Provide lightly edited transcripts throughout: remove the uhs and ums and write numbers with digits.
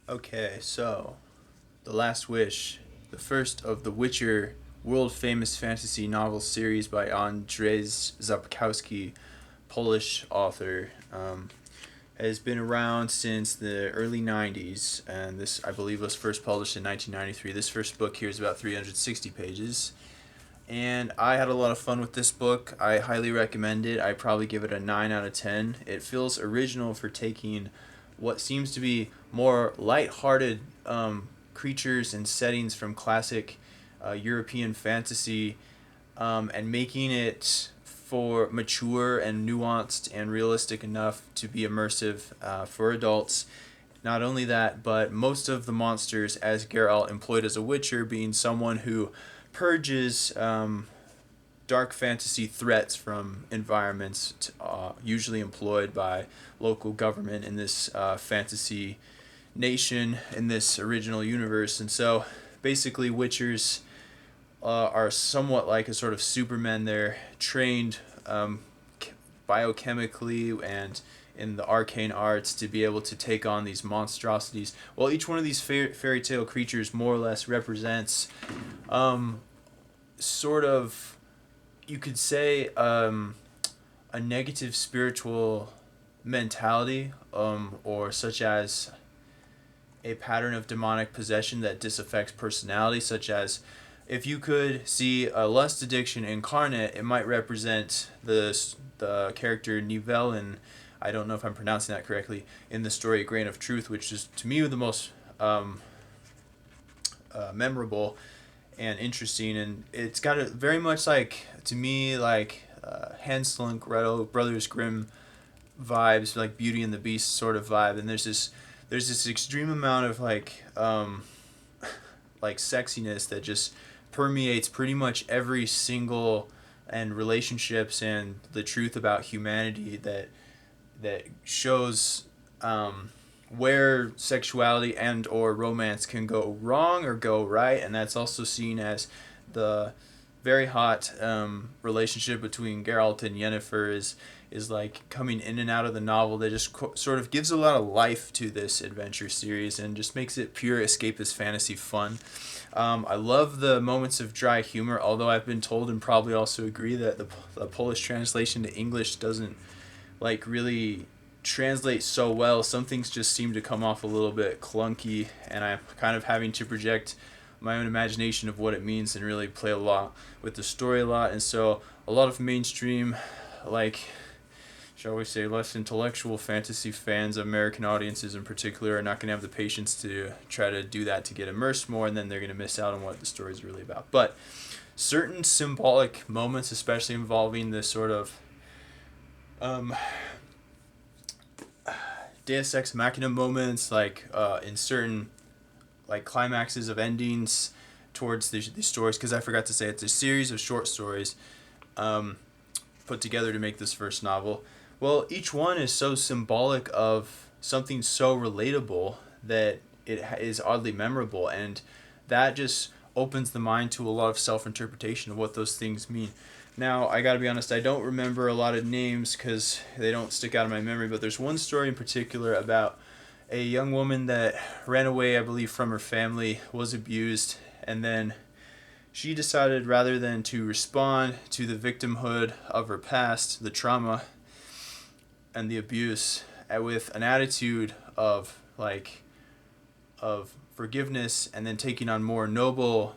Okay, so The Last Wish, the first of the Witcher world famous fantasy novel series by Andrzej Sapkowski, Polish author, has been around since the early 90s, and this, I believe, was first published in 1993. This first book here is about 360 pages, and I had a lot of fun with this book. I highly recommend it. I probably give it a 9 out of 10. It feels original for taking what seems to be more light-hearted creatures and settings from classic European fantasy, and making it for mature and nuanced and realistic enough to be immersive for adults. Not only that, but most of the monsters, as Geralt employed as a witcher, being someone who purges dark fantasy threats from environments usually employed by local government in this fantasy nation in this original universe. And so basically, witchers are somewhat like a sort of supermen. They're trained biochemically and in the arcane arts to be able to take on these monstrosities. Well, each one of these fairy tale creatures more or less represents sort of, you could say, a negative spiritual mentality, or such as a pattern of demonic possession that disaffects personality, such as if you could see a lust addiction incarnate, it might represent the character Nivelle, and I don't know if I'm pronouncing that correctly, in the story A Grain of Truth, which is to me the most memorable and interesting, and it's got a very much like, to me, like Hansel and Gretel, Brothers Grimm vibes, like Beauty and the Beast sort of vibe, and there's this extreme amount of like sexiness that just permeates pretty much every single and relationships and the truth about humanity that shows where sexuality and or romance can go wrong or go right, and that's also seen as the very hot relationship between Geralt and Yennefer is like coming in and out of the novel, that just sort of gives a lot of life to this adventure series and just makes it pure escapist fantasy fun. I love the moments of dry humor, although I've been told and probably also agree that the Polish translation to English doesn't like really translate so well. Some things just seem to come off a little bit clunky, and I'm kind of having to project my own imagination of what it means and really play a lot with the story a lot. And so a lot of mainstream, like, shall we say, less intellectual fantasy fans, American audiences in particular, are not going to have the patience to try to do that to get immersed more, and then they're going to miss out on what the story is really about. But certain symbolic moments, especially involving this sort of um, Deus Ex Machina moments, like in certain like climaxes of endings towards these stories, because I forgot to say it's a series of short stories um, put together to make this first novel. Well, each one is so symbolic of something so relatable that it is oddly memorable, and that just opens the mind to a lot of self-interpretation of what those things mean. Now, I gotta be honest, I don't remember a lot of names because they don't stick out in my memory, but there's one story in particular about a young woman that ran away, I believe, from her family, was abused, and then she decided, rather than to respond to the victimhood of her past, the trauma and the abuse, with an attitude of forgiveness, and then taking on more noble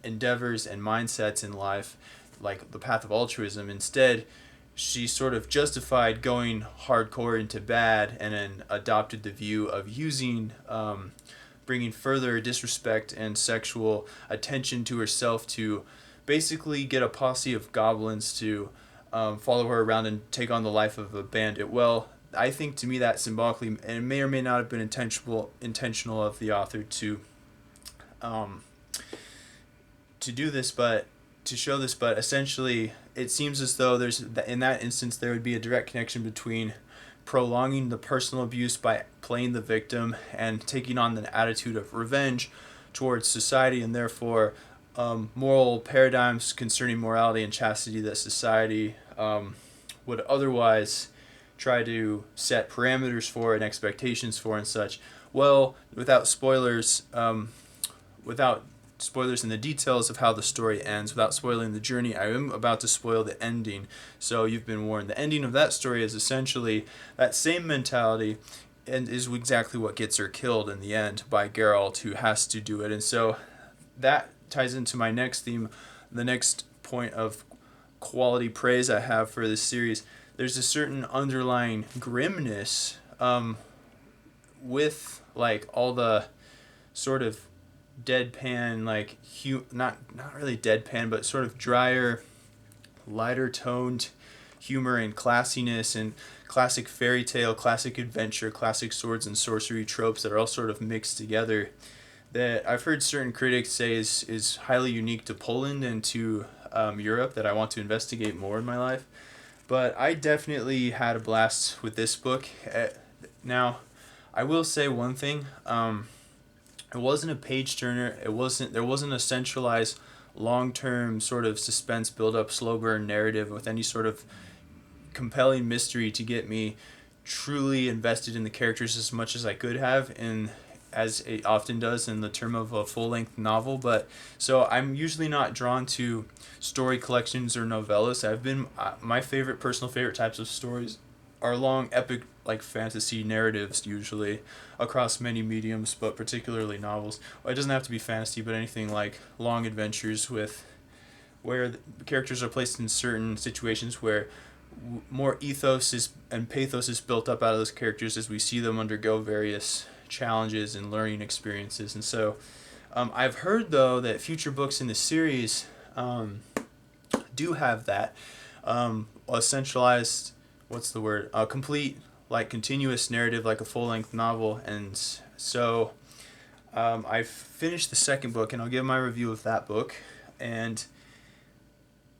endeavors and mindsets in life, like the path of altruism. Instead, she sort of justified going hardcore into bad, and then adopted the view of using, bringing further disrespect and sexual attention to herself to basically get a posse of goblins to follow her around and take on the life of a bandit. Well, I think to me that symbolically, and it may or may not have been intentional of the author um, to do this, but to show this, but essentially it seems as though there's, in that instance, there would be a direct connection between prolonging the personal abuse by playing the victim and taking on the attitude of revenge towards society, and therefore moral paradigms concerning morality and chastity that society would otherwise try to set parameters for and expectations for and such. Well, without spoilers in the details of how the story ends, without spoiling the journey, I am about to spoil the ending. So you've been warned. The ending of that story is essentially that same mentality, and is exactly what gets her killed in the end by Geralt, who has to do it. And so that ties into my next theme, the next point of quality praise I have for this series. There's a certain underlying grimness with like all the sort of deadpan, like not really deadpan, but sort of drier, lighter toned humor and classiness and classic fairy tale, classic adventure, classic swords and sorcery tropes that are all sort of mixed together, that I've heard certain critics say is highly unique to Poland and to Europe, that I want to investigate more in my life. But I definitely had a blast with this book. Now, I will say one thing. It wasn't a page turner. There wasn't a centralized, long-term sort of suspense build-up, slow burn narrative with any sort of compelling mystery to get me truly invested in the characters as much as I could have, and as it often does in the term of a full-length novel. But so I'm usually not drawn to story collections or novellas. My personal favorite types of stories are long, epic, like fantasy narratives, usually across many mediums, but particularly novels. Well, it doesn't have to be fantasy, but anything like long adventures where the characters are placed in certain situations where more ethos and pathos is built up out of those characters as we see them undergo various challenges and learning experiences. And so I've heard, though, that future books in the series do have that, a centralized, a complete, like, continuous narrative, like a full-length novel. And so I've finished the second book, and I'll give my review of that book, and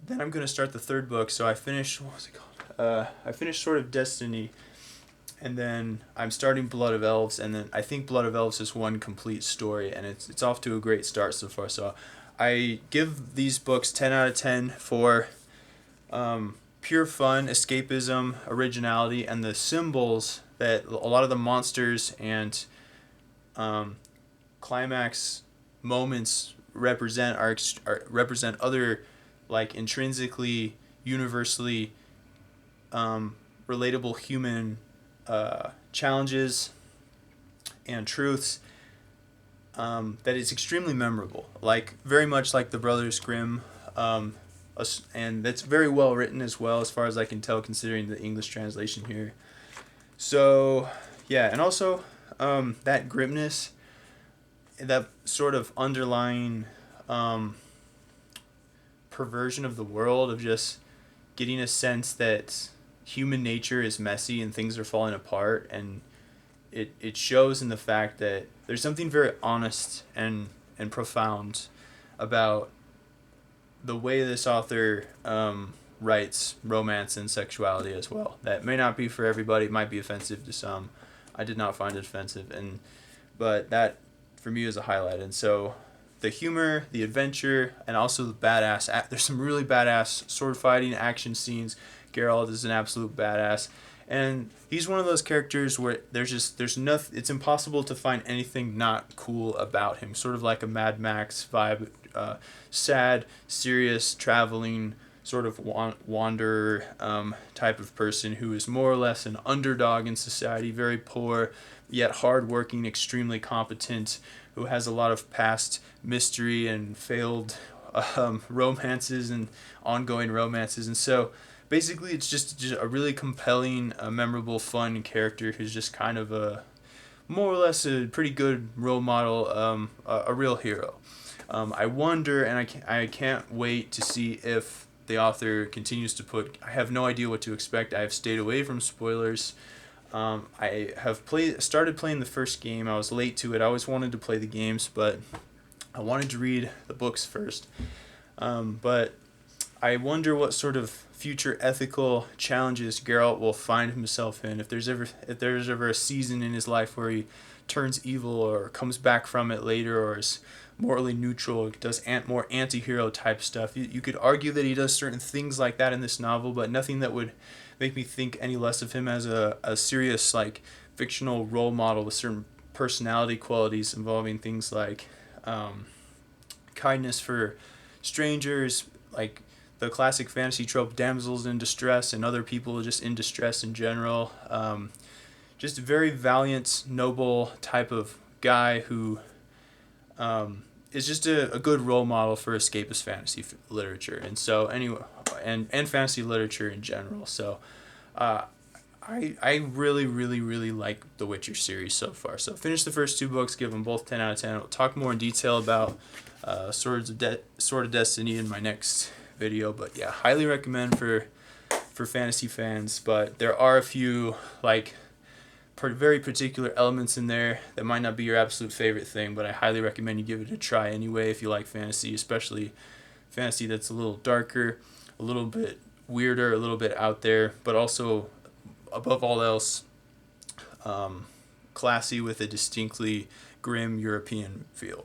then I'm going to start the third book. So I finished, what was it called? I finished Sword of Destiny, and then I'm starting Blood of Elves, and then I think Blood of Elves is one complete story, and it's off to a great start so far. So I give these books 10 out of 10 for pure fun, escapism, originality, and the symbols that a lot of the monsters and climax moments represent represent other, like, intrinsically, universally relatable human challenges and truths, that is extremely memorable, like very much like the Brothers Grimm, and that's very well written as well, as far as I can tell, considering the English translation here. So yeah, and also that grimness, that sort of underlying perversion of the world, of just getting a sense that human nature is messy and things are falling apart, and it shows in the fact that there's something very honest and profound about the way this author writes romance and sexuality as well. That may not be for everybody. It might be offensive to some. I did not find it offensive, but that for me is a highlight. And so the humor, the adventure, and also the badass. There's some really badass sword fighting action scenes. Geralt is an absolute badass, and he's one of those characters where there's nothing. It's impossible to find anything not cool about him. Sort of like a Mad Max vibe, sad, serious, traveling sort of wanderer type of person who is more or less an underdog in society, very poor, yet hardworking, extremely competent, who has a lot of past mystery and failed romances and ongoing romances. And so basically it's just a really compelling, memorable, fun character who's just kind of a more or less a pretty good role model, a real hero. I wonder, and I can't wait to see if the author continues to put. I have no idea what to expect. I have stayed away from spoilers. I have started playing the first game. I was late to it. I always wanted to play the games, but I wanted to read the books first. But I wonder what sort of future ethical challenges Geralt will find himself in. If there's ever a season in his life where he turns evil or comes back from it later, or is morally neutral, does more anti-hero type stuff. You could argue that he does certain things like that in this novel, but nothing that make me think any less of him as a serious like fictional role model with certain personality qualities involving things like kindness for strangers, like the classic fantasy trope damsels in distress and other people just in distress in general. Just a very valiant, noble type of guy who is just a good role model for escapist fantasy literature. And so anyway, and fantasy literature in general. So I really, really, really like the Witcher series so far. So finish the first two books, give them both 10 out of 10. We'll talk more in detail about Sword of Destiny in my next video. But yeah, highly recommend for fantasy fans. But there are a few like very particular elements in there that might not be your absolute favorite thing, but I highly recommend you give it a try anyway if you like fantasy, especially fantasy that's a little darker, a little bit weirder, a little bit out there, but also above all else classy with a distinctly grim European feel.